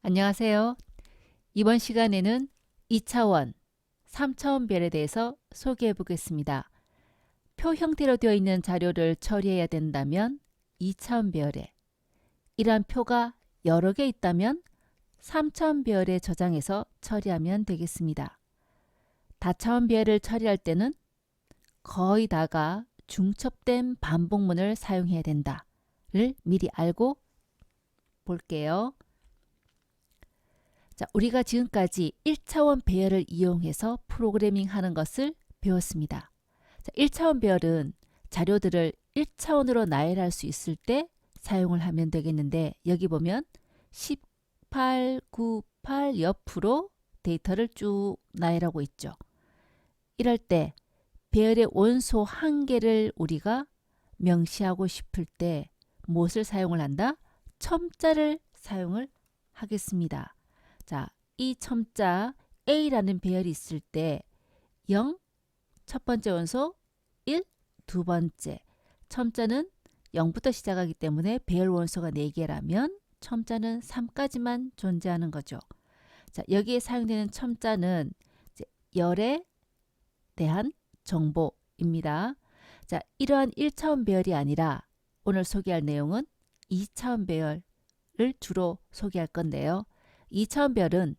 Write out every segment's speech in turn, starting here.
안녕하세요. 이번 시간에는 2차원, 3차원 별에 대해서 소개해 보겠습니다. 표 형태로 되어 있는 자료를 처리해야 된다면 2차원 별에, 이러한 표가 여러 개 있다면 3차원 별에 저장해서 처리하면 되겠습니다. 다차원 별을 처리할 때는 거의 다가 중첩된 반복문을 사용해야 된다를 미리 알고 볼게요. 자, 우리가 지금까지 1차원 배열을 이용해서 프로그래밍 하는 것을 배웠습니다. 자, 1차원 배열은 자료들을 1차원으로 나열할 수 있을 때 사용을 하면 되겠는데, 여기 보면 18, 9, 8 옆으로 데이터를 쭉 나열하고 있죠. 이럴 때 배열의 원소 한 개를 우리가 명시하고 싶을 때 무엇을 사용을 한다? 첨자를 사용을 하겠습니다. 자, 이 첨자 A라는 배열이 있을 때 0, 첫 번째 원소, 1, 두 번째. 첨자는 0부터 시작하기 때문에 배열 원소가 4개라면 첨자는 3까지만 존재하는 거죠. 자, 여기에 사용되는 첨자는 열에 대한 정보입니다. 자, 이러한 1차원 배열이 아니라 오늘 소개할 내용은 2차원 배열을 주로 소개할 건데요. 2차원 별은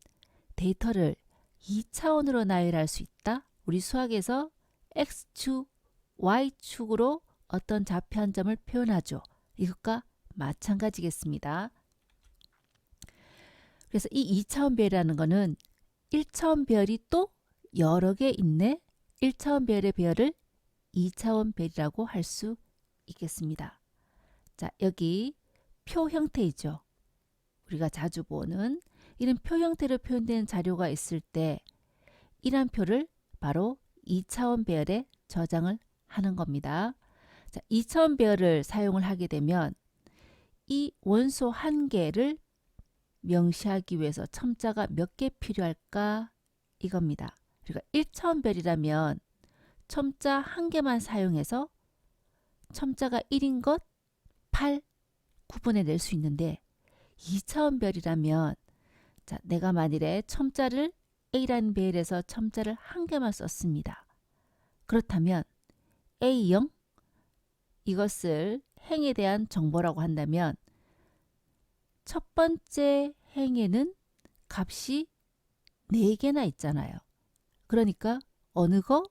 데이터를 2차원으로 나열할 수 있다. 우리 수학에서 X축, Y축으로 어떤 좌표 한 점을 표현하죠. 이것과 마찬가지겠습니다. 그래서 이 2차원 별이라는 것은 1차원 별이 또 여러 개 있네. 1차원 별의 별을 2차원 별이라고 할 수 있겠습니다. 자, 여기 표 형태이죠. 우리가 자주 보는 이런 표 형태로 표현된 자료가 있을 때 이런 표를 바로 2차원 배열에 저장을 하는 겁니다. 자, 2차원 배열을 사용을 하게 되면 이 원소 한 개를 명시하기 위해서 첨자가 몇 개 필요할까? 이겁니다. 그러니까 1차원 별이라면 첨자 한 개만 사용해서 첨자가 1인 것 8 구분해낼 수 있는데 2차원 별이라면 자, 내가 만일에 첨자를 A라는 배열에서 첨자를 한 개만 썼습니다. 그렇다면 A0 이것을 행에 대한 정보라고 한다면 첫 번째 행에는 값이 4개나 있잖아요. 그러니까 어느 거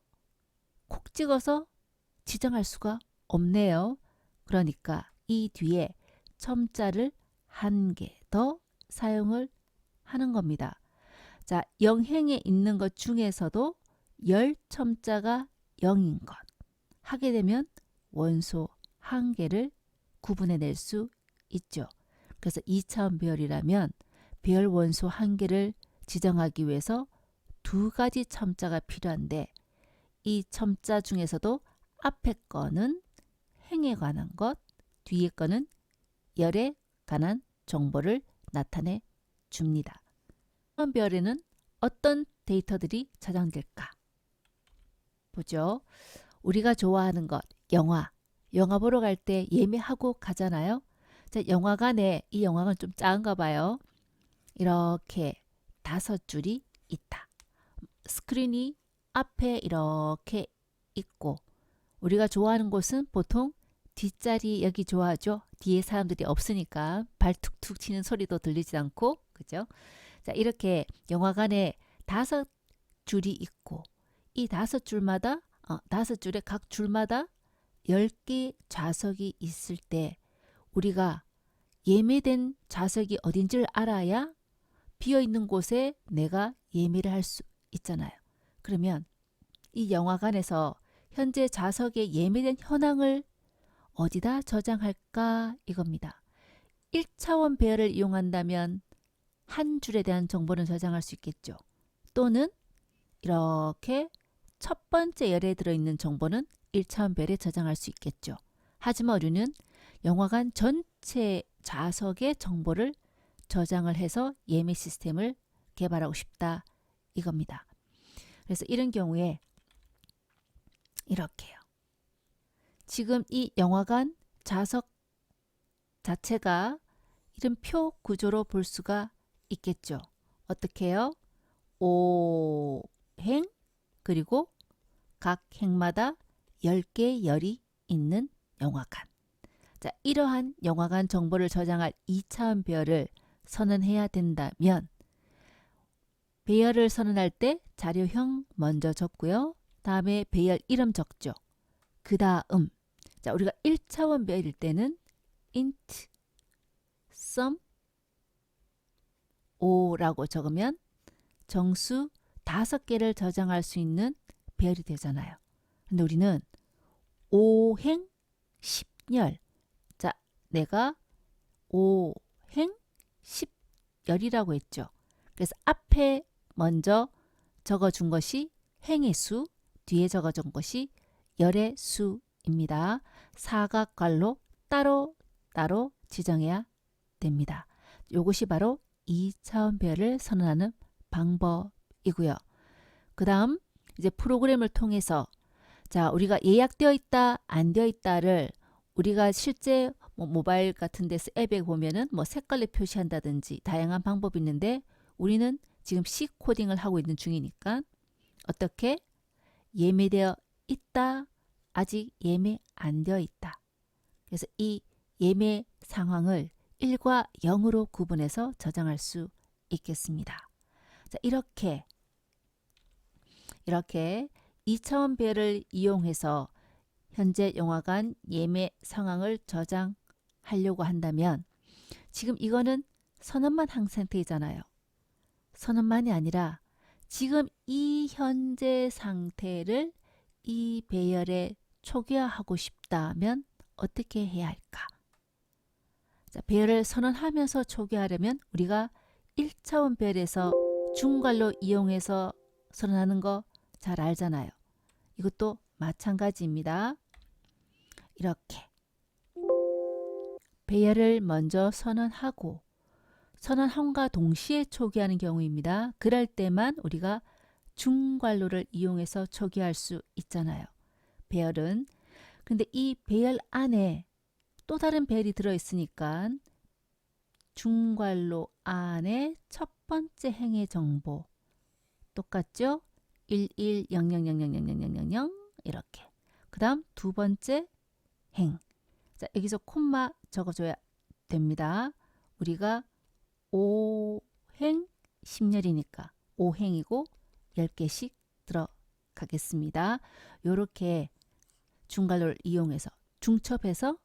콕 찍어서 지정할 수가 없네요. 그러니까 이 뒤에 첨자를 한 개 더 사용을 하는 겁니다. 자, 영행에 있는 것 중에서도 열 첨자가 0인 것 하게 되면 원소 한 개를 구분해낼 수 있죠. 그래서 2차원 배열이라면 배열 원소 한 개를 지정하기 위해서 두 가지 첨자가 필요한데 이 첨자 중에서도 앞에 거는 행에 관한 것, 뒤에 거는 열에 관한 정보를 나타내 줍니다. 이번 별에는 어떤 데이터들이 저장될까? 보죠. 우리가 좋아하는 것, 영화. 영화 보러 갈 때 예매하고 가잖아요. 자, 영화관에 이 영화관 좀 작은가 봐요. 이렇게 5줄이 있다. 스크린이 앞에 이렇게 있고 우리가 좋아하는 곳은 보통 뒷자리 여기 좋아하죠. 뒤에 사람들이 없으니까 발 툭툭 치는 소리도 들리지 않고 그죠? 자, 이렇게 영화관에 5줄이 있고 이 5줄마다 5줄의 각 줄마다 10개 좌석이 있을 때 우리가 예매된 좌석이 어딘지를 알아야 비어있는 곳에 내가 예매를 할 수 있잖아요. 그러면 이 영화관에서 현재 좌석에 예매된 현황을 어디다 저장할까? 이겁니다. 1차원 배열을 이용한다면 한 줄에 대한 정보는 저장할 수 있겠죠. 또는 이렇게 첫 번째 열에 들어있는 정보는 1차원 배열에 저장할 수 있겠죠. 하지만 우리는 영화관 전체 좌석의 정보를 저장을 해서 예매 시스템을 개발하고 싶다 이겁니다. 그래서 이런 경우에 이렇게요. 지금 이 영화관 좌석 자체가 이런 표 구조로 볼 수가 있겠죠. 어떻게 해요? 5행 그리고 각 행마다 10개의 열이 있는 영화관. 자, 이러한 영화관 정보를 저장할 2차원 배열을 선언해야 된다면 배열을 선언할 때 자료형 먼저 적고요. 다음에 배열 이름 적죠. 그 다음 자, 우리가 1차원 배열일 때는 int sum 5라고 적으면 정수 5개를 저장할 수 있는 배열이 되잖아요. 근데 우리는 5행 10열. 자, 내가 5행 10열이라고 했죠. 그래서 앞에 먼저 적어준 것이 행의 수, 뒤에 적어준 것이 열의 수입니다. 사각괄로 따로 지정해야 됩니다. 이것이 바로 2차원 배열을 선언하는 방법이고요. 그 다음 이제 프로그램을 통해서 자, 우리가 예약되어 있다, 안 되어 있다를 우리가 실제 모바일 같은 데서 앱에 보면은 색깔로 표시한다든지 다양한 방법이 있는데 우리는 지금 C 코딩을 하고 있는 중이니까 어떻게 예매되어 있다, 아직 예매 안 되어 있다. 그래서 이 예매 상황을 1과 0으로 구분해서 저장할 수 있겠습니다. 자, 이렇게 2차원 배열을 이용해서 현재 영화관 예매 상황을 저장하려고 한다면 지금 이거는 선언만 한 상태이잖아요. 선언만이 아니라 지금 이 현재 상태를 이 배열에 초기화하고 싶다면 어떻게 해야 할까? 자, 배열을 선언하면서 초기화하려면 우리가 1차원 배열에서 중괄로 이용해서 선언하는 거 잘 알잖아요. 이것도 마찬가지입니다. 이렇게 배열을 먼저 선언하고 선언함과 동시에 초기화하는 경우입니다. 그럴 때만 우리가 중괄로를 이용해서 초기화할 수 있잖아요. 배열은. 근데 이 배열 안에 또 다른 배열이 들어있으니까 중괄로 안에 첫 번째 행의 정보 똑같죠? 1100000000 이렇게. 그 다음 두 번째 행. 자, 여기서 콤마 적어줘야 됩니다. 우리가 5행 10열이니까 5행이고 10개씩 들어가겠습니다. 이렇게 중괄로를 이용해서 중첩해서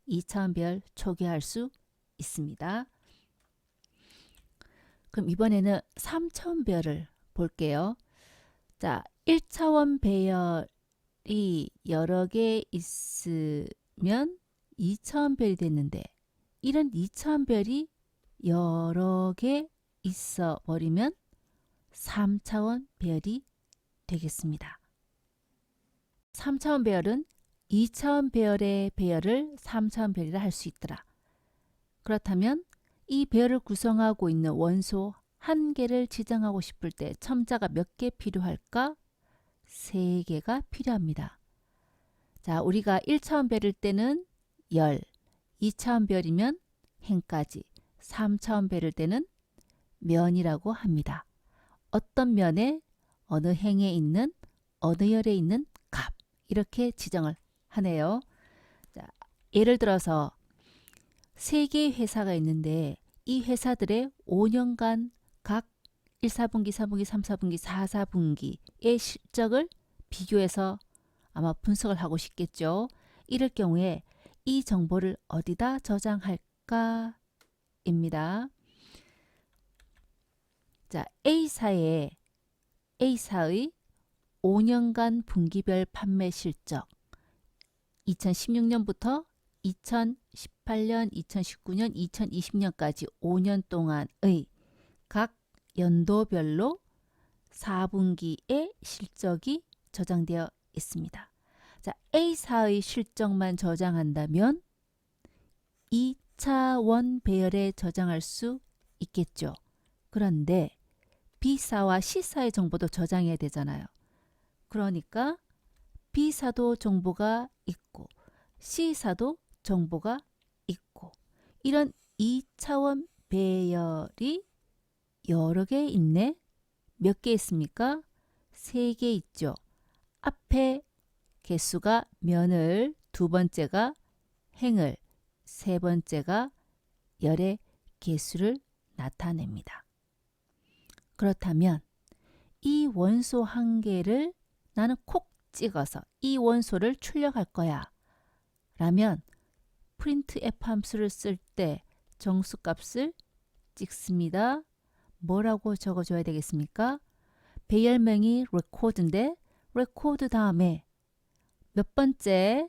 2차원 배열 초기화할 수 있습니다. 그럼 이번에는 3차원 배열을 볼게요. 자, 1차원 배열이 여러 개 있으면 2차원 배열이 됐는데 이런 2차원 배열이 여러 개 있어 버리면 3차원 배열이 되겠습니다. 3차원 배열은 2차원 배열의 배열을 3차원 배열이라 할 수 있더라. 그렇다면 이 배열을 구성하고 있는 원소 한 개를 지정하고 싶을 때 첨자가 몇 개 필요할까? 3개가 필요합니다. 자, 우리가 1차원 배열일 때는 열, 2차원 배열이면 행까지, 3차원 배열일 때는 면이라고 합니다. 어떤 면에 어느 행에 있는 어느 열에 있는 값 이렇게 지정을 하네요. 자, 예를 들어서 3개의 회사가 있는데 이 회사들의 5년간 각 1, 4분기, 4분기, 3, 4분기, 4, 4분기의 실적을 비교해서 아마 분석을 하고 싶겠죠. 이럴 경우에 이 정보를 어디다 저장할까? 입니다. 자, A사의 5년간 분기별 판매 실적 2016년부터 2018년, 2019년, 2020년까지 5년 동안의 각 연도별로 4분기의 실적이 저장되어 있습니다. 자, A사의 실적만 저장한다면 2차원 배열에 저장할 수 있겠죠. 그런데 B사와 C사의 정보도 저장해야 되잖아요. 그러니까 B사도 정보가 있고 C사도 정보가 있고 이런 2차원 배열이 여러 개 있네. 몇 개 있습니까? 3개 있죠. 앞에 개수가 면을, 두 번째가 행을, 세 번째가 열의 개수를 나타냅니다. 그렇다면 이 원소 한 개를 나는 콕 찍어서 이 원소를 출력할 거야 라면 printf 함수를 쓸 때 정수값을 찍습니다. 뭐라고 적어줘야 되겠습니까? 배열명이 record인데 record 다음에 몇 번째?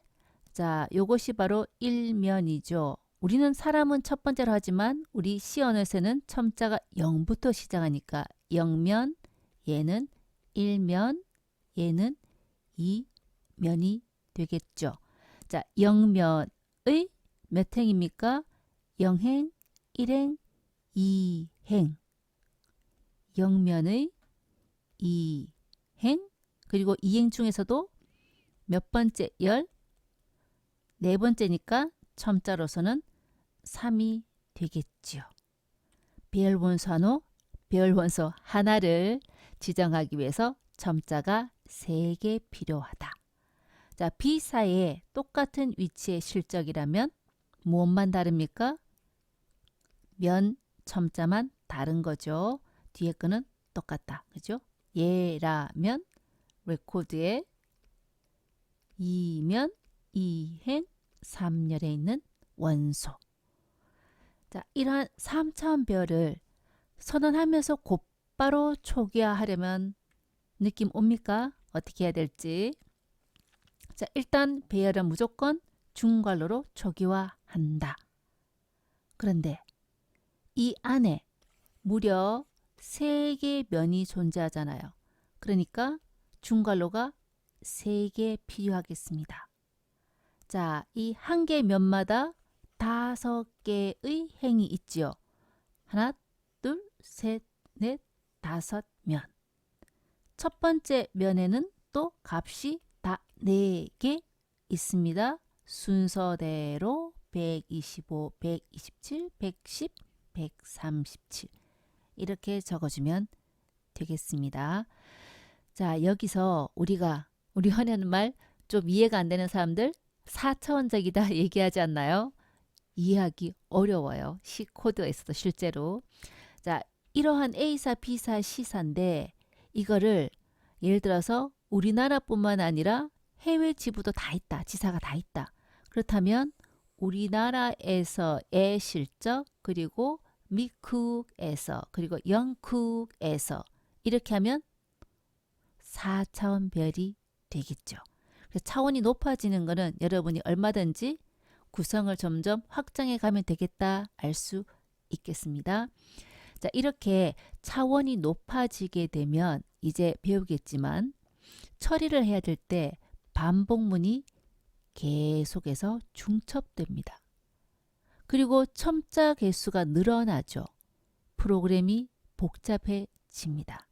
자, 요것이 바로 1면이죠. 우리는 사람은 첫 번째로 하지만 우리 C 언어에서는 첨자가 0부터 시작하니까 0면, 얘는 1면, 얘는 2면이 되겠죠. 자, 0면의 몇 행입니까? 0행, 1행, 2행. 0면의 2행, 그리고 2행 중에서도 몇 번째 열? 네 번째니까 첨자로서는 3이 되겠지요. 배열원소 하나를 지정하기 위해서 첨자가 3개 필요하다. 자, B사에 똑같은 위치의 실적이라면 무엇만 다릅니까? 면 첨자만 다른 거죠. 뒤에 거는 똑같다. 그죠? 얘라면 레코드에 2면 2행 3열에 있는 원소. 자, 이러한 3차원 배열을 선언하면서 곧바로 초기화하려면 느낌 옵니까? 어떻게 해야 될지. 자, 일단 배열은 무조건 중괄호로 초기화한다. 그런데 이 안에 무려 3개의 면이 존재하잖아요. 그러니까 중괄호가 3개 필요하겠습니다. 자, 이 한 개 면마다 5개의 행이 있지요. 하나, 둘, 셋, 넷, 5면. 첫 번째 면에는 또 값이 다 4개 있습니다. 순서대로 125, 127, 110, 137 이렇게 적어주면 되겠습니다. 자, 여기서 우리 흔히 말 좀 이해가 안 되는 사람들 4차원적이다 얘기하지 않나요? 이해하기 어려워요. C 코드에서도 실제로. 자, 이러한 A사, B사, C사인데 이거를 예를 들어서 우리나라뿐만 아니라 해외 지부도 다 있다. 지사가 다 있다. 그렇다면 우리나라에서의 실적 그리고 미국에서 그리고 영국에서 이렇게 하면 4차원 별이 되겠죠. 그래서 차원이 높아지는 것은 여러분이 얼마든지 구성을 점점 확장해 가면 되겠다 알 수 있겠습니다. 자, 이렇게 차원이 높아지게 되면 이제 배우겠지만 처리를 해야 될 때 반복문이 계속해서 중첩됩니다. 그리고 첨자 개수가 늘어나죠. 프로그램이 복잡해집니다.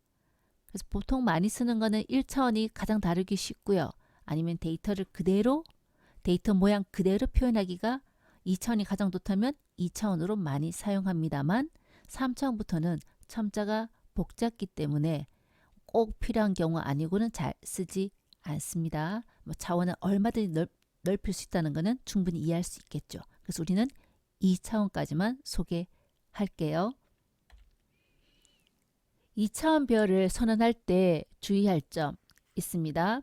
그래서 보통 많이 쓰는 거는 1차원이 가장 다루기 쉽고요. 아니면 데이터를 그대로 데이터 모양 그대로 표현하기가 2차원이 가장 좋다면 2차원으로 많이 사용합니다만 3차원부터는 첨자가 복잡기 때문에 꼭 필요한 경우 아니고는 잘 쓰지 않습니다. 차원을 얼마든지 넓힐 수 있다는 것은 충분히 이해할 수 있겠죠. 그래서 우리는 2차원까지만 소개할게요. 2차원 별을 선언할 때 주의할 점 있습니다.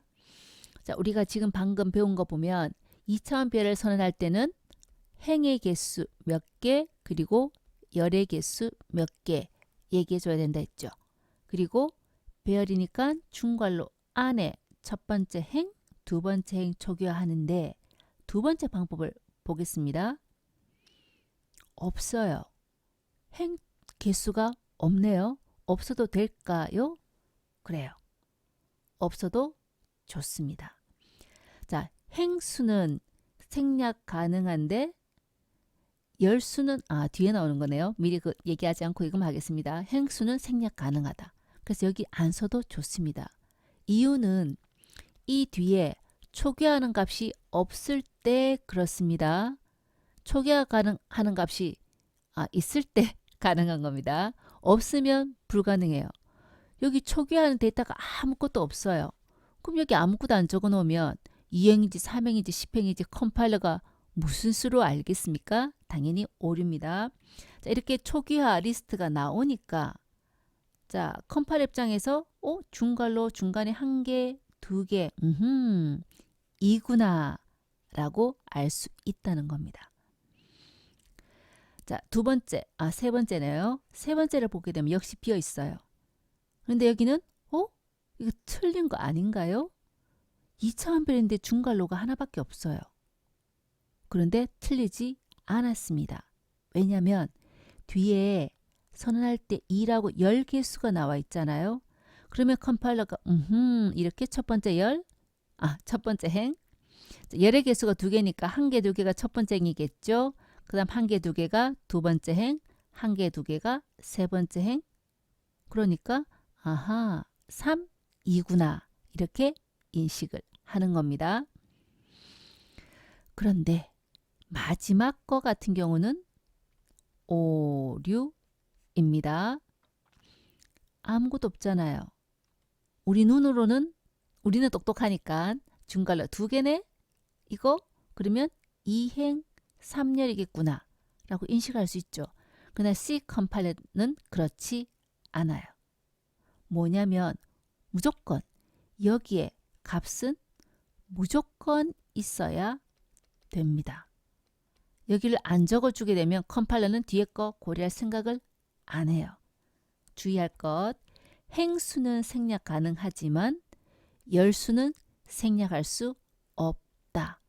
자, 우리가 지금 방금 배운 거 보면 2차원 별을 선언할 때는 행의 개수 몇 개 그리고 열의 개수 몇 개 얘기해 줘야 된다 했죠. 그리고 배열이니까 중괄호 안에 첫 번째 행, 두 번째 행 초기화하는데 두 번째 방법을 보겠습니다. 없어요. 행 개수가 없네요. 없어도 될까요? 그래요. 없어도 좋습니다. 자, 행수는 생략 가능한데 열수는 뒤에 나오는 거네요. 미리 얘기하지 않고 이것만 하겠습니다. 행수는 생략 가능하다. 그래서 여기 안 써도 좋습니다. 이유는 이 뒤에 초기화하는 값이 없을 때 그렇습니다. 초기화 가능하는 값이 있을 때 가능한 겁니다. 없으면 불가능해요. 여기 초기화하는 데이터가 아무것도 없어요. 그럼 여기 아무것도 안 적어 놓으면 2행인지 3행인지 10행인지 컴파일러가 무슨 수로 알겠습니까? 당연히 오류입니다. 자, 이렇게 초기화 리스트가 나오니까 자, 컴파일러 입장에서 중괄호 중간에 한 개, 두 개, 이구나 라고 알 수 있다는 겁니다. 자, 세 번째네요. 세 번째를 보게 되면 역시 비어 있어요. 그런데 여기는 이거 틀린 거 아닌가요? 2차원별인데 중괄호가 하나밖에 없어요. 그런데 틀리지 않았습니다. 왜냐하면 뒤에 선언할 때 2라고 열 개수가 나와 있잖아요. 그러면 컴파일러가 이렇게 첫 번째 행 열의 개수가 두 개니까 한 개, 두 개가 첫 번째 행이겠죠. 그 다음 한 개, 두 개가 두 번째 행, 한 개, 두 개가 세 번째 행. 그러니까 3, 2구나 이렇게 인식을 하는 겁니다. 그런데 마지막 거 같은 경우는 오류입니다. 아무것도 없잖아요. 우리는 똑똑하니까 중괄호 두 개네? 이거 그러면 2행 3열이겠구나 라고 인식할 수 있죠. 그러나 C 컴파일러는 그렇지 않아요. 뭐냐면 무조건 여기에 값은 무조건 있어야 됩니다. 여기를 안 적어주게 되면 컴파일러는 뒤에 거 고려할 생각을 안 해요. 주의할 것, 행수는 생략 가능하지만 열수는 생략할 수 없다.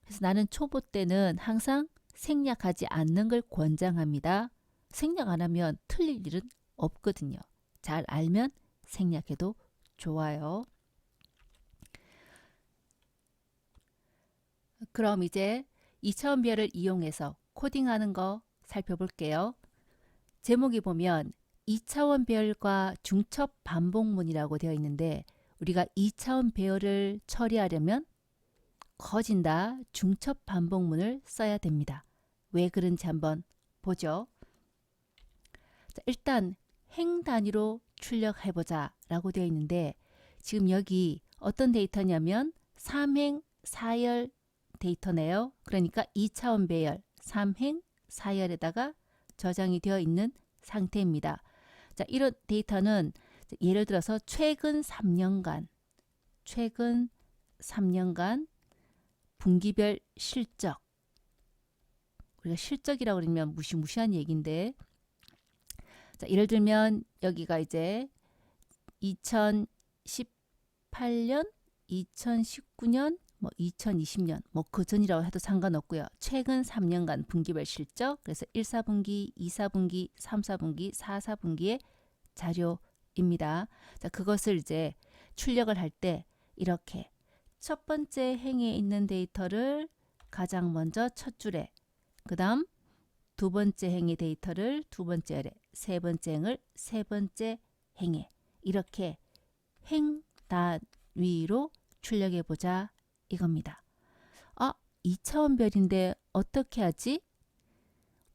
그래서 나는 초보 때는 항상 생략하지 않는 걸 권장합니다. 생략 안 하면 틀릴 일은 없거든요. 잘 알면 생략해도 좋아요. 그럼 이제 2차원 배열을 이용해서 코딩하는 거 살펴볼게요. 제목이 보면 2차원 배열과 중첩 반복문이라고 되어 있는데 우리가 2차원 배열을 처리하려면 커진다 중첩 반복문을 써야 됩니다. 왜 그런지 한번 보죠. 자, 일단 행 단위로 출력해보자 라고 되어 있는데 지금 여기 어떤 데이터냐면 3행 4열 데이터네요. 그러니까 2차원 배열 3행 4열에다가 저장이 되어 있는 상태입니다. 자, 이런 데이터는 예를 들어서 최근 3년간 분기별 실적, 우리가 실적이라고 그러면 무시무시한 얘기인데, 자, 예를 들면 여기가 이제 2018년, 2019년, 2020년, 그 전이라고 해도 상관없고요. 최근 3년간 분기별 실적, 그래서 1, 4분기, 2, 4분기, 3, 4분기, 4, 4분기의 자료입니다. 자, 그것을 이제 출력을 할 때 이렇게 첫 번째 행에 있는 데이터를 가장 먼저 첫 줄에, 그 다음 두 번째 행의 데이터를 두 번째 열에, 세 번째 행을 세 번째 행에, 이렇게 행 단위로 출력해 보자 이겁니다. 2차원 별인데 어떻게 하지?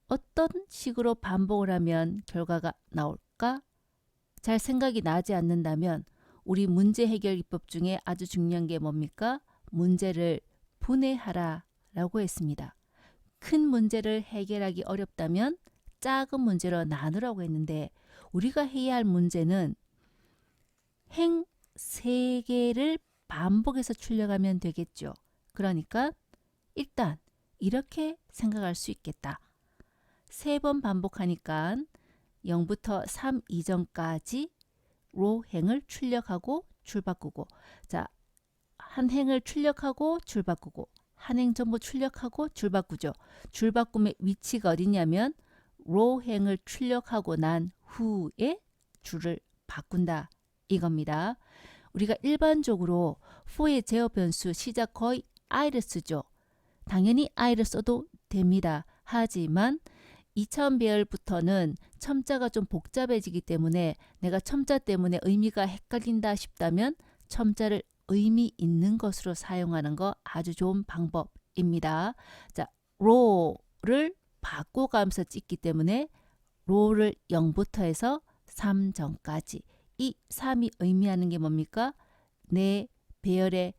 어떤 식으로 반복을 하면 결과가 나올까? 잘 생각이 나지 않는다면 우리 문제 해결 기법 중에 아주 중요한 게 뭡니까? 문제를 분해하라 라고 했습니다. 큰 문제를 해결하기 어렵다면 작은 문제로 나누라고 했는데 우리가 해야 할 문제는 행 3개를 반복해서 출력하면 되겠죠. 그러니까 일단 이렇게 생각할 수 있겠다. 3번 반복하니까 0부터 3 이전까지 로 행을 출력하고 줄바꾸고, 자, 한 행을 출력하고 줄바꾸고, 한 행 전부 출력하고 줄바꾸죠. 줄바꿈의 위치가 어디냐면 로 행을 출력하고 난 후에 줄을 바꾼다 이겁니다. 우리가 일반적으로 for의 제어 변수 시작 거의 i를 쓰죠. 당연히 i를 써도 됩니다. 하지만 2차원 배열부터는 첨자가 좀 복잡해지기 때문에 내가 첨자 때문에 의미가 헷갈린다 싶다면 첨자를 의미 있는 것으로 사용하는 거 아주 좋은 방법입니다. 자, row를 바꿔가면서 찍기 때문에 로를 0부터 해서 3 전까지. 이 3이 의미하는 게 뭡니까? 내 배열의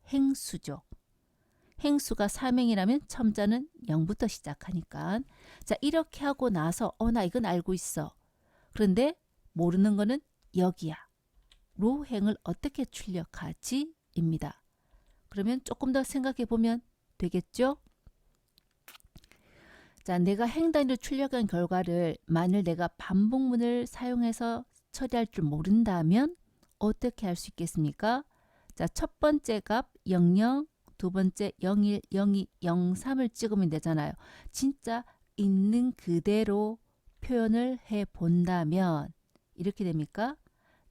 행수죠. 행수가 3행이라면 첨자는 0부터 시작하니까. 자, 이렇게 하고 나서 나 이건 알고 있어. 그런데 모르는 거는 여기야. 로행을 어떻게 출력하지? 입니다. 그러면 조금 더 생각해 보면 되겠죠? 자, 내가 행 단위로 출력한 결과를 만일 내가 반복문을 사용해서 처리할 줄 모른다면 어떻게 할 수 있겠습니까? 자, 첫 번째 값 00, 두 번째 01, 02, 03을 찍으면 되잖아요. 진짜 있는 그대로 표현을 해 본다면 이렇게 됩니까?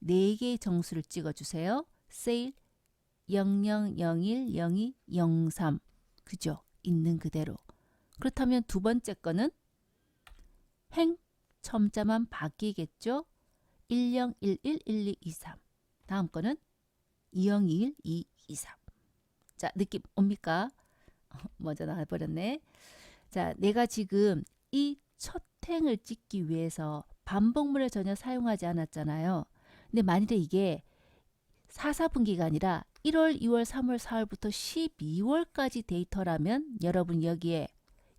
4개의 정수를 찍어주세요. 세일 00, 01, 02, 03. 그죠? 있는 그대로. 그렇다면 두 번째 거는 행 첨자만 바뀌겠죠? 10, 11, 12, 23. 다음 거는 2021, 2, 23. 자, 느낌 옵니까? 먼저 나와버렸네. 자, 내가 지금 이 첫 행을 찍기 위해서 반복문을 전혀 사용하지 않았잖아요. 근데 만일에 이게 4분기가 아니라 1월, 2월, 3월, 4월부터 12월까지 데이터라면 여러분 여기에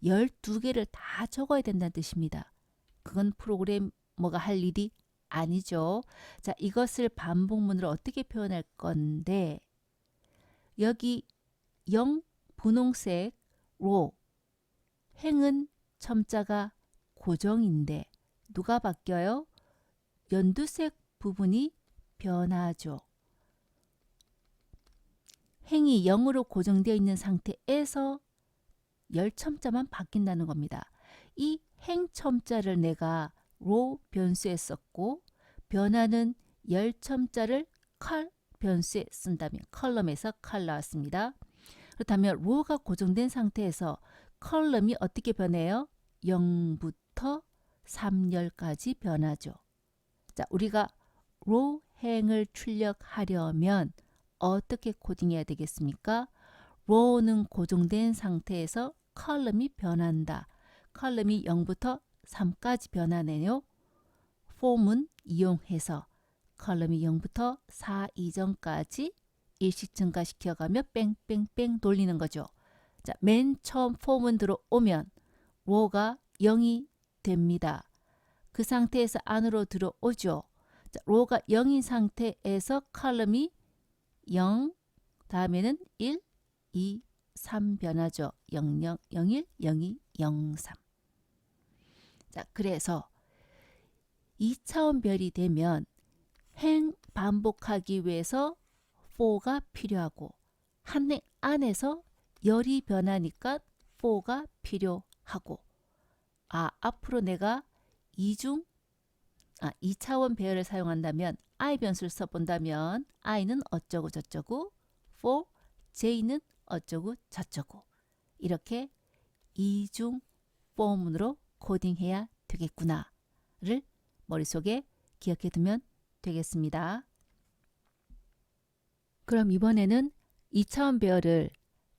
12개를 다 적어야 된다는 뜻입니다. 그건 프로그래머가 할 일이 아니죠. 자, 이것을 반복문으로 어떻게 표현할 건데 여기 0 분홍색 로 행은 첨자가 고정인데 누가 바뀌어요? 연두색 부분이 변하죠. 행이 0으로 고정되어 있는 상태에서 열첨자만 바뀐다는 겁니다. 이 행첨자를 내가 로 변수에 썼고 변하는 열첨자를 컬 변수에 쓴다면 컬럼에서 컬 나왔습니다. 그렇다면 로가 고정된 상태에서 컬럼이 어떻게 변해요? 0부터 3열까지 변하죠. 자, 우리가 로 행을 출력하려면 어떻게 코딩해야 되겠습니까? 로는 고정된 상태에서 컬럼이 변한다. 컬럼이 0부터 3까지 변하네요. 폼은 이용해서 컬럼이 0부터 4 이전까지 일씩 증가시켜가며 뺑뺑뺑 돌리는 거죠. 자, 맨 처음 폼은 들어오면 로가 0이 됩니다. 그 상태에서 안으로 들어오죠. 자, 로가 0인 상태에서 컬럼이 0, 다음에는 1, 2, 3 변하죠. 00, 01, 02, 03. 자, 그래서 2차원 별이 되면 행 반복하기 위해서 for가 필요하고 한 행 안에서 열이 변하니까 for가 필요하고 앞으로 내가 2차원 배열을 사용한다면 i 변수를 써본다면 i는 어쩌고 저쩌고 for j는 어쩌고 저쩌고 이렇게 이중 포문으로 코딩해야 되겠구나를 머릿속에 기억해 두면 되겠습니다. 그럼 이번에는 2차원 배열을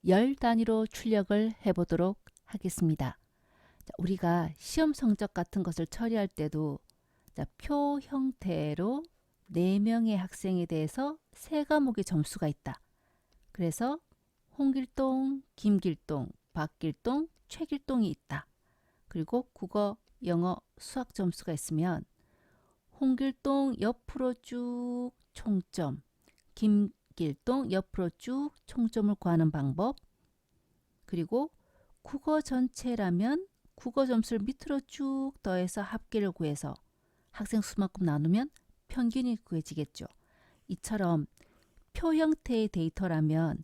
열 단위로 출력을 해보도록 하겠습니다. 자, 우리가 시험 성적 같은 것을 처리할 때도 표 형태로 4명의 학생에 대해서 3과목의 점수가 있다. 그래서 홍길동, 김길동, 박길동, 최길동이 있다. 그리고 국어, 영어, 수학 점수가 있으면 홍길동 옆으로 쭉 총점, 김길동 옆으로 쭉 총점을 구하는 방법, 그리고 국어 전체라면 국어 점수를 밑으로 쭉 더해서 합계를 구해서 학생 수만큼 나누면 평균이 구해지겠죠. 이처럼 표 형태의 데이터라면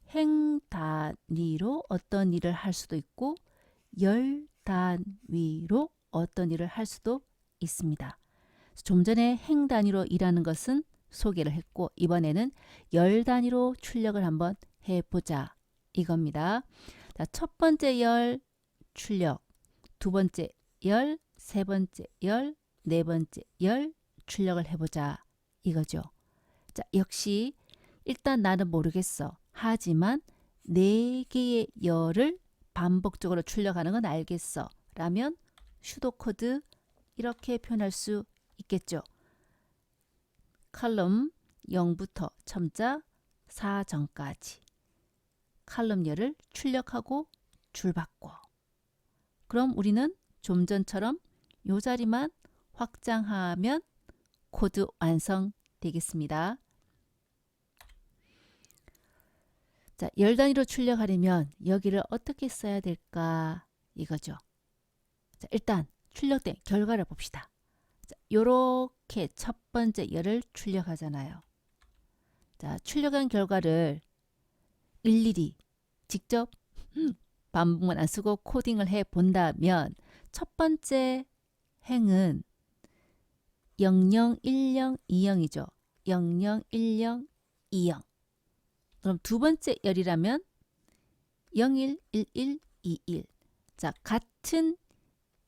행 단위로 어떤 일을 할 수도 있고 열 단위로 어떤 일을 할 수도 있습니다. 좀 전에 행 단위로 일하는 것은 소개를 했고 이번에는 열 단위로 출력을 한번 해보자 이겁니다. 자, 첫 번째 열 출력, 두 번째 열, 세 번째 열, 네 번째 열 출력을 해보자 이거죠. 자, 역시 일단 나는 모르겠어. 하지만 4개의 열을 반복적으로 출력하는 건 알겠어. 라면 슈도 코드 이렇게 표현할 수 있겠죠. 칼럼 0부터 첨자 4전까지 칼럼열을 출력하고 줄바꿔. 그럼 우리는 좀 전처럼 요 자리만 확장하면 코드 완성되겠습니다. 자, 열 단위로 출력하려면 여기를 어떻게 써야 될까 이거죠. 자, 일단 출력된 결과를 봅시다. 자, 요렇게 첫 번째 열을 출력하잖아요. 자, 출력한 결과를 일일이 직접 반복만 안 쓰고 코딩을 해 본다면 첫 번째 행은 001020이죠. 001020. 그럼 두 번째 열이라면 011121. 자, 같은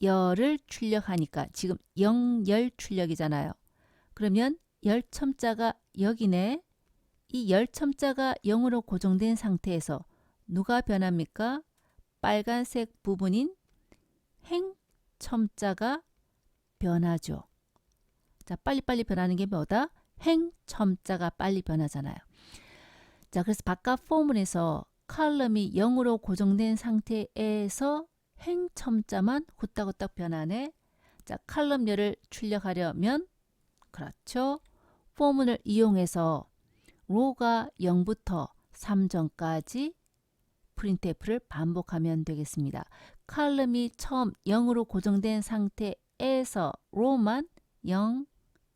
열을 출력하니까 지금 0열 출력이잖아요. 그러면 열 첨자가 여기네. 이 열 첨자가 0으로 고정된 상태에서 누가 변합니까? 빨간색 부분인 행 첨자가 변하죠. 자, 빨리빨리 변하는 게 뭐다? 행 첨자가 빨리 변하잖아요. 자, 그래서 바깥 포문에서 칼럼이 0으로 고정된 상태에서 행 첨자만 후딱후딱 변하네. 자, 칼럼열을 출력하려면 그렇죠. 포문을 이용해서 로가 0부터 3전까지 프린트F를 반복하면 되겠습니다. 칼럼이 처음 0으로 고정된 상태에서 로만 0,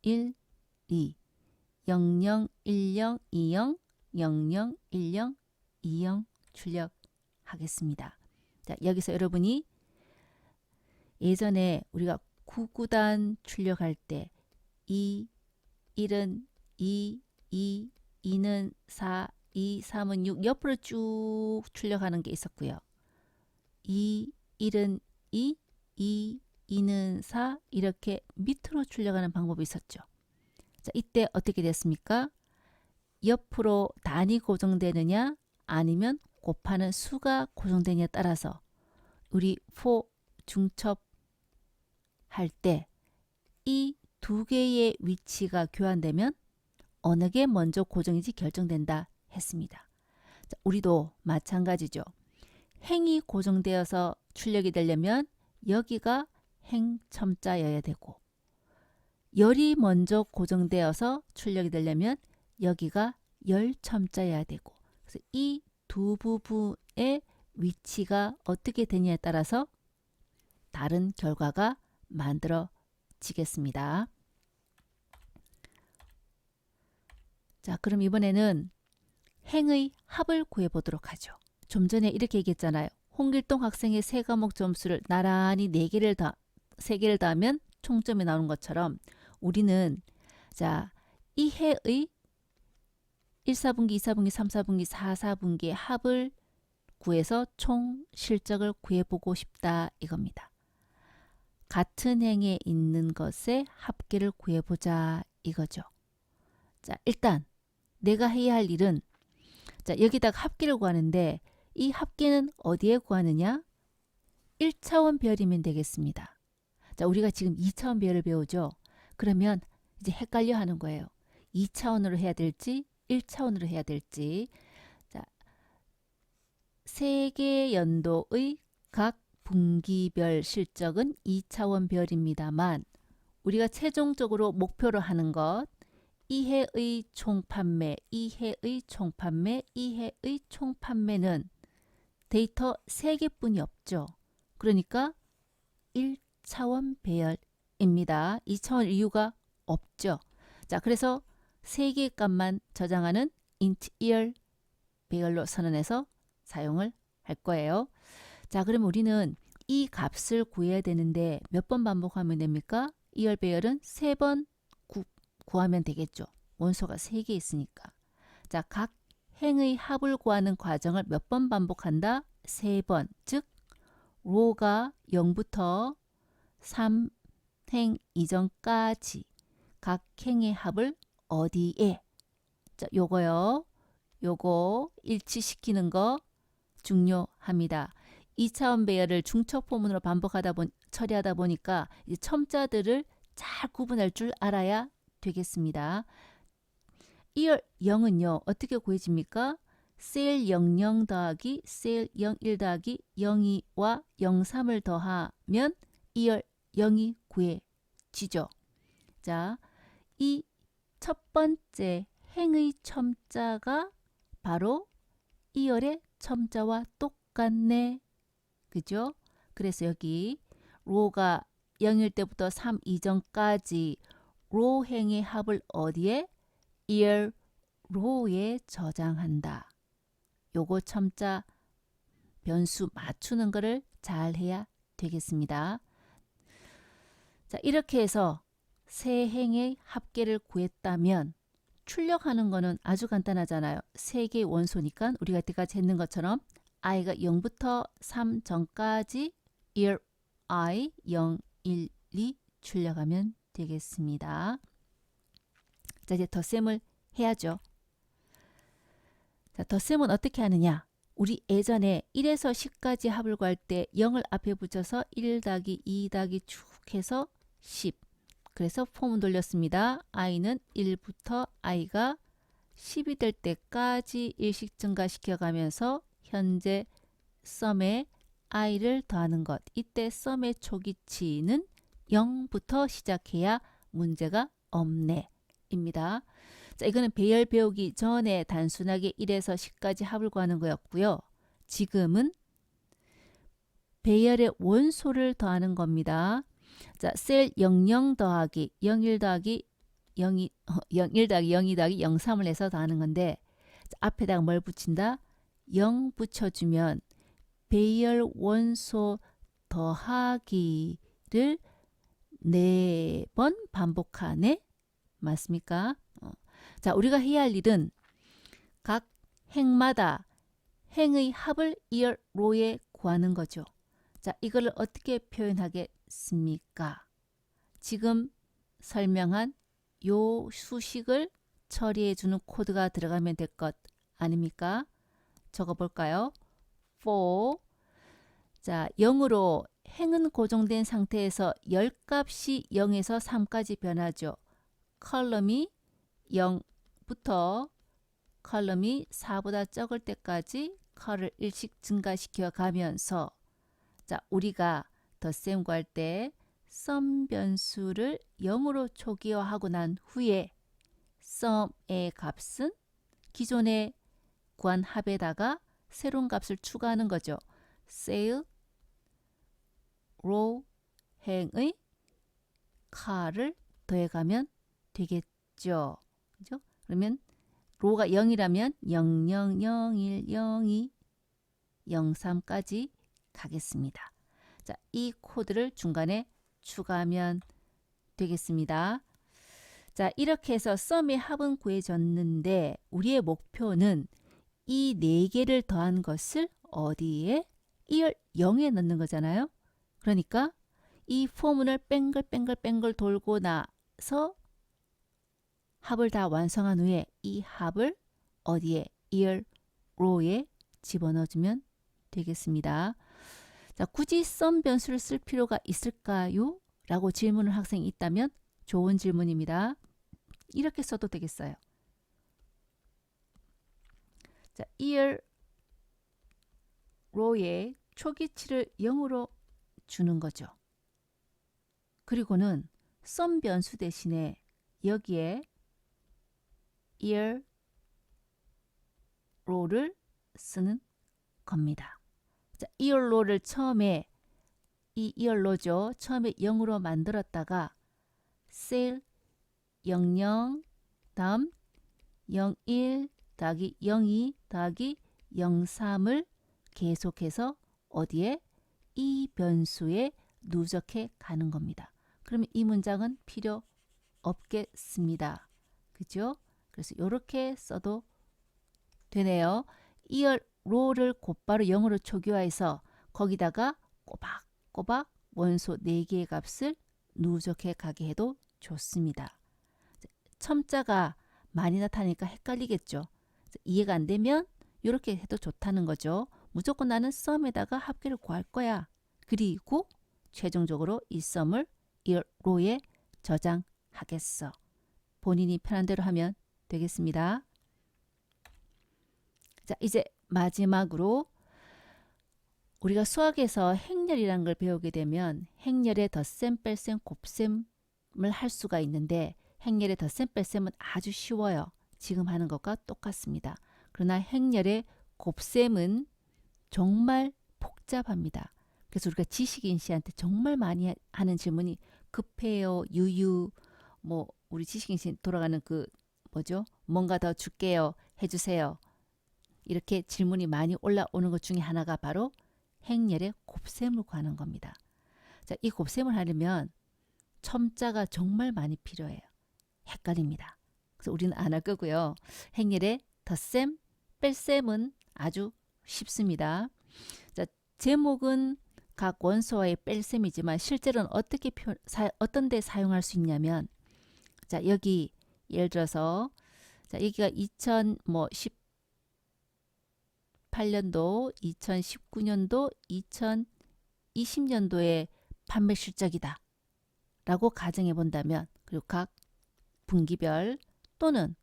1, 2, 0, 0, 1, 0, 2, 0, 0, 0, 1, 0, 2, 0 출력하겠습니다. 자, 여기서 여러분이 예전에 우리가 9구단 출력할 때 2, 1은 2, 2, 2는 4, 2, 3은 6 옆으로 쭉 출력하는 게 있었고요. 2, 1은 2, 2, 2는 4 이렇게 밑으로 출력하는 방법이 있었죠. 자, 이때 어떻게 됐습니까? 옆으로 단위 고정되느냐 아니면 곱하는 수가 고정되느냐에 따라서 우리 포 중첩 할 때 이 두 개의 위치가 교환되면 어느 게 먼저 고정인지 결정된다 했습니다. 자, 우리도 마찬가지죠. 행이 고정되어서 출력이 되려면 여기가 행 첨자여야 되고 열이 먼저 고정되어서 출력이 되려면 여기가 열 첨자여야 되고 그래서 이 두 부분의 위치가 어떻게 되냐에 따라서 다른 결과가 만들어지겠습니다. 자, 그럼 이번에는 행의 합을 구해보도록 하죠. 좀 전에 이렇게 얘기했잖아요. 홍길동 학생의 세 과목 점수를 나란히 3개를 더하면 총점이 나오는 것처럼 우리는 자, 이 해의 1, 4분기, 2, 4분기, 3, 4분기, 4, 4분기의 합을 구해서 총 실적을 구해보고 싶다 이겁니다. 같은 행에 있는 것의 합계를 구해보자 이거죠. 자, 일단 내가 해야 할 일은 자, 여기다가 합계를 구하는데 이 합계는 어디에 구하느냐? 1차원 배열이면 되겠습니다. 자, 우리가 지금 2차원 배열을 배우죠. 그러면 이제 헷갈려 하는 거예요. 2차원으로 해야 될지 1차원으로 해야 될지. 자, 세개 연도의 각 분기별 실적은 2차원 배열입니다만 우리가 최종적으로 목표로 하는 것 이 해의 총 판매, 이 해의 총 판매, 이 해의 총 판매는 데이터 3개뿐이 없죠. 그러니까 1차원 배열입니다. 2차원 이유가 없죠. 자, 그래서 3개의 값만 저장하는 int year 배열로 선언해서 사용을 할 거예요. 자, 그럼 우리는 이 값을 구해야 되는데 몇 번 반복하면 됩니까? year 배열은 3번 구하면 되겠죠. 원소가 3개 있으니까. 자, 각 행의 합을 구하는 과정을 몇 번 반복한다? 3번. 즉 로가 0부터 3행 이전까지 각 행의 합을 어디에? 자, 요거요. 요거 일치시키는 거 중요합니다. 2차원 배열을 중첩 포문으로 반복하다 보니 처리하다 보니까 이 첨자들을 잘 구분할 줄 알아야 되겠습니다. 2열 0은요. 어떻게 구해집니까? 셀 00 더하기 셀 01 더하기 02와 03을 더하면 2열 0이 구해지죠. 자, 이 첫 번째 행의 첨자가 바로 2열의 첨자와 똑같네. 그죠? 그래서 여기 로가 0일 때부터 3 이전까지 로 행의 합을 어디에? 2열 로에 저장한다. 요거 첨자 변수 맞추는 거를 잘 해야 되겠습니다. 자, 이렇게 해서 세 행의 합계를 구했다면 출력하는 거는 아주 간단하잖아요. 세 개의 원소니까 우리가 이때까지 했는 것처럼 i가 0부터 3 전까지 1 i 0 1 2 출력하면 되겠습니다. 자, 이제 덧셈을 해야죠. 자, 덧셈은 어떻게 하느냐? 우리 예전에 1에서 10까지 합을 구할 때 0을 앞에 붙여서 1 더하기 2 더하기 쭉 해서 10. 그래서 폼은 돌렸습니다. i는 1부터 i가 10이 될 때까지 일씩 증가시켜 가면서 현재 썸에 i를 더하는 것. 이때 썸의 초기치는 0부터 시작해야 문제가 없네 입니다. 자, 이거는 배열 배우기 전에 단순하게 1에서 10까지 합을 구하는 거였고요. 지금은 배열의 원소를 더하는 겁니다. 자, 셀 00 더하기 01 더하기 02, 01 더하기 02 더하기 03을 해서 더하는 건데, 자, 앞에다가 뭘 붙인다? 0 붙여주면 배열 원소 더하기를 4번 반복하네? 맞습니까? 자, 우리가 해야 할 일은 각 행마다 행의 합을 2열 로에 구하는 거죠. 자, 이거를 어떻게 표현하겠습니까? 지금 설명한 요 수식을 처리해 주는 코드가 들어가면 될 것 아닙니까? 적어 볼까요? for 자, 0으로 행은 고정된 상태에서 열 값이 0에서 3까지 변하죠. 컬럼이 0부터 컬럼이 4보다 적을 때까지 컬을 1씩 증가시켜 가면서, 자, 우리가 덧셈 구할 때 썸 변수를 0으로 초기화하고 난 후에 썸의 값은 기존에 구한 합에다가 새로운 값을 추가하는 거죠. 셀 로 행의 컬을 더해가면 되겠죠. 그죠? 그러면 로가 0이라면 0, 0, 0, 1, 0, 2, 0, 3까지 가겠습니다. 자, 이 코드를 중간에 추가하면 되겠습니다. 자, 이렇게 해서 썸의 합은 구해졌는데 우리의 목표는 이 4개를 더한 것을 어디에? 2열 0에 넣는 거잖아요. 그러니까 이 포문을 뺑글뺑글 돌고 나서 합을 다 완성한 후에 이 합을 어디에? 2열 로에 집어넣어주면 되겠습니다. 자, 굳이 썸 변수를 쓸 필요가 있을까요? 라고 질문을 학생이 있다면 좋은 질문입니다. 이렇게 써도 되겠어요. 자, 2열 로에 초기치를 0으로 주는 거죠. 그리고는 썸 변수 대신에 여기에 2열 로를 쓰는 겁니다. 자, 2열 로를 처음에 이 2열 로죠. 처음에 0으로 만들었다가 셀 00 다음 01 더하기 02 더하기 03을 계속해서 어디에? 이 변수에 누적해 가는 겁니다. 그러면 이 문장은 필요 없겠습니다. 그죠? 그래서 이렇게 써도 되네요. 2열 로를 곧바로 0으로 초기화해서 거기다가 꼬박꼬박 원소 4개의 값을 누적해 가게 해도 좋습니다. 첨자가 많이 나타나니까 헷갈리겠죠. 이해가 안 되면 이렇게 해도 좋다는 거죠. 무조건 나는 썸에다가 합계를 구할 거야. 그리고 최종적으로 이 썸을 이 로에 저장하겠어. 본인이 편한 대로 하면 되겠습니다. 자, 이제 마지막으로 우리가 수학에서 행렬이라는 걸 배우게 되면 행렬의 덧셈, 뺄셈, 곱셈을 할 수가 있는데 행렬의 덧셈, 뺄셈은 아주 쉬워요. 지금 하는 것과 똑같습니다. 그러나 행렬의 곱셈은 정말 복잡합니다. 그래서 우리가 지식인 씨한테 정말 많이 하는 질문이 급해요, 유유, 뭐 우리 지식인 씨 돌아가는 그 뭐죠? 뭔가 더 줄게요, 해주세요. 이렇게 질문이 많이 올라오는 것 중에 하나가 바로 행렬의 곱셈을 구하는 겁니다. 자, 이 곱셈을 하려면 첨자가 정말 많이 필요해요. 헷갈립니다. 그래서 우리는 안 할 거고요. 행렬의 덧셈, 뺄셈은 아주 쉽습니다. 자, 제목은 각 원소와의 뺄셈이지만 실제로는 어떤 데 사용할 수 있냐면, 자, 여기 예를 들어서 자, 여기가 2018년도, 2019년도, 2020년도의 판매 실적이다 라고 가정해 본다면, 그리고 각 분기별 또는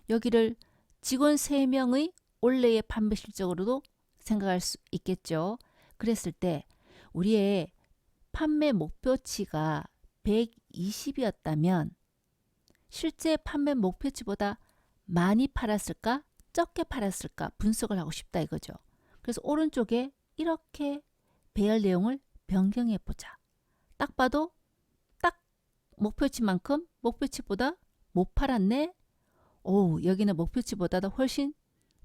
여기를 직원 3명의 올해의 판매 실적으로도 생각할 수 있겠죠. 그랬을 때 우리의 판매 목표치가 120이었다면 실제 판매 목표치보다 많이 팔았을까? 적게 팔았을까? 분석을 하고 싶다 이거죠. 그래서 오른쪽에 이렇게 배열 내용을 변경해 보자. 딱 봐도 딱 목표치만큼 목표치보다 못 팔았네. 오, 여기는 목표치보다도 훨씬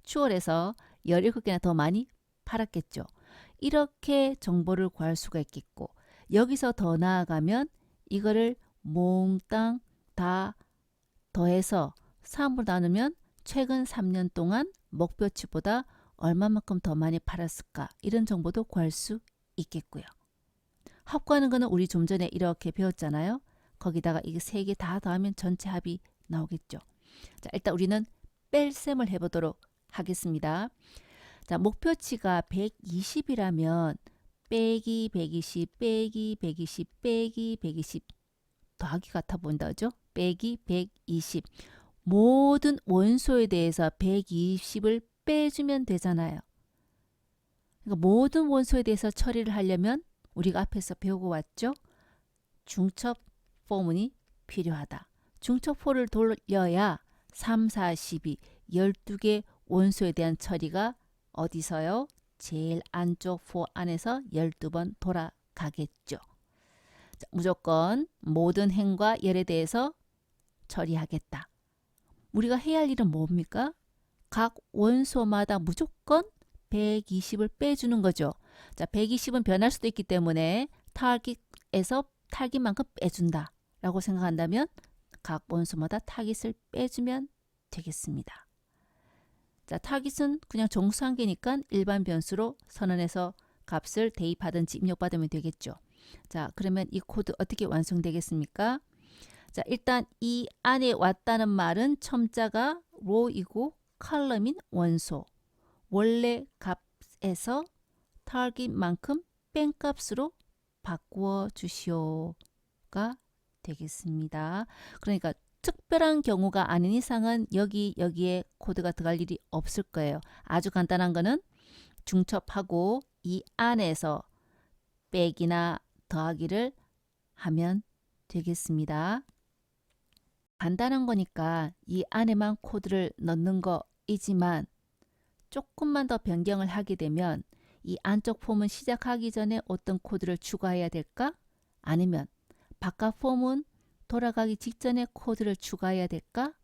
추월해서 17개나 더 많이 팔았겠죠. 이렇게 정보를 구할 수가 있겠고, 여기서 더 나아가면 이거를 몽땅 다 더해서 3으로 나누면 최근 3년 동안 목표치보다 얼마만큼 더 많이 팔았을까, 이런 정보도 구할 수 있겠고요. 합구하는 거는 우리 좀 전에 이렇게 배웠잖아요. 거기다가 이게 3개 다 더하면 전체 합이 나오겠죠. 자, 일단 우리는 뺄셈을 해보도록 하겠습니다. 자, 목표치가 120이라면 빼기 120, 빼기 120, 빼기 120 더하기 같아 보인다죠? 빼기 120. 모든 원소에 대해서 120을 빼주면 되잖아요. 그러니까 모든 원소에 대해서 처리를 하려면 우리가 앞에서 배우고 왔죠? 중첩 포문이 필요하다. 중첩포를 돌려야 3, 4, 12, 12개 원소에 대한 처리가 어디서요? 제일 안쪽 포 안에서 12번 돌아가겠죠. 자, 무조건 모든 행과 열에 대해서 처리하겠다. 우리가 해야 할 일은 뭡니까? 각 원소마다 무조건 120을 빼주는 거죠. 자, 120은 변할 수도 있기 때문에 타깃에서 타깃만큼 빼준다 라고 생각한다면 각 원소마다 타깃을 빼주면 되겠습니다. 자, 타깃은 그냥 정수한계니까 일반 변수로 선언해서 값을 대입하든지 입력받으면 되겠죠. 자, 그러면 이 코드 어떻게 완성되겠습니까? 자, 일단 이 안에 왔다는 말은 첨자가 로이고 컬럼인 원소, 원래 값에서 타깃만큼 뺀 값으로 바꾸어 주시오가 되겠습니다. 그러니까 특별한 경우가 아닌 이상은 여기에 코드가 들어갈 일이 없을 거예요. 아주 간단한 거는 중첩하고 이 안에서 빼기나 더하기를 하면 되겠습니다. 간단한 거니까 이 안에만 코드를 넣는 거이지만 조금만 더 변경을 하게 되면 이 안쪽 폼은 시작하기 전에 어떤 코드를 추가해야 될까? 아니면 바깥 폼은 돌아가기 직전에 코드를 추가해야 될까?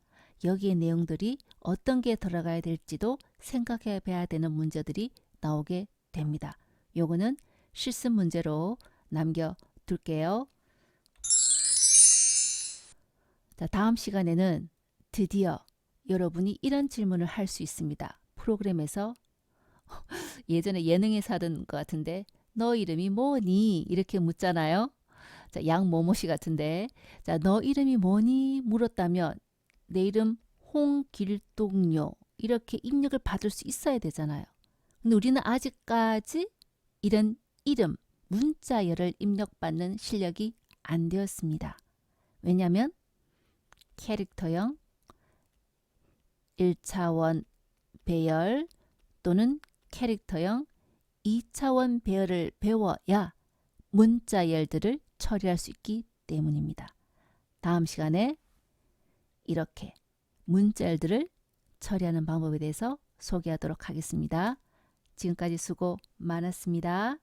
여기에 내용들이 어떤 게 들어가야 될지도 생각해 봐야 되는 문제들이 나오게 됩니다. 요거는 실습 문제로 남겨둘게요. 자, 다음 시간에는 드디어 여러분이 이런 질문을 할 수 있습니다. 프로그램에서 예전에 예능에서 하던 것 같은데 너 이름이 뭐니? 이렇게 묻잖아요. 자, 양모모씨 같은데 자, 너 이름이 뭐니? 물었다면 내 이름 홍길동요 이렇게 입력을 받을 수 있어야 되잖아요. 근데 우리는 아직까지 이런 이름, 문자열을 입력받는 실력이 안 되었습니다. 왜냐하면 캐릭터형 1차원 배열 또는 캐릭터형 2차원 배열을 배워야 문자열들을 처리할 수 있기 때문입니다. 다음 시간에 이렇게 문자열들을 처리하는 방법에 대해서 소개하도록 하겠습니다. 지금까지 수고 많았습니다.